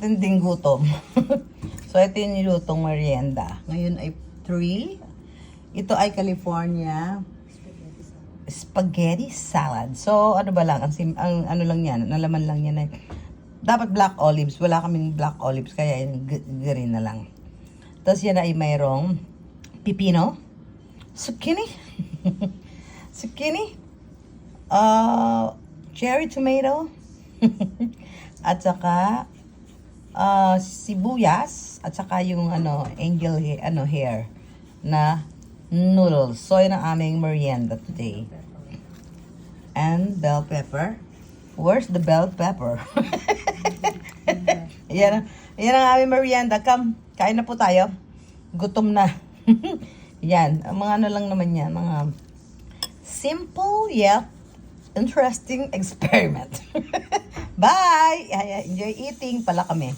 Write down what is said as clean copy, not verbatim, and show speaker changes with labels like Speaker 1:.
Speaker 1: Tinding gutom. So, ito yung nilutong merienda. Ngayon ay 3. Ito ay California spaghetti salad. So, ano ba lang, ang ano lang yan, nalaman lang yan ay, dapat black olives. Wala kaming black olives, kaya yung green na lang. Tapos yan ay mayroong pipino, zucchini, zucchini, cherry tomato, at saka sibuyas, at saka yung angel hair na noodles. So yun ang aming merienda today. And bell pepper. Where's the bell pepper? yan ang aming merienda. Come, kain na po tayo. Gutom na. Yan, mga ano lang naman yan, mga simple yet interesting experiment. Bye! Enjoy eating pala kami.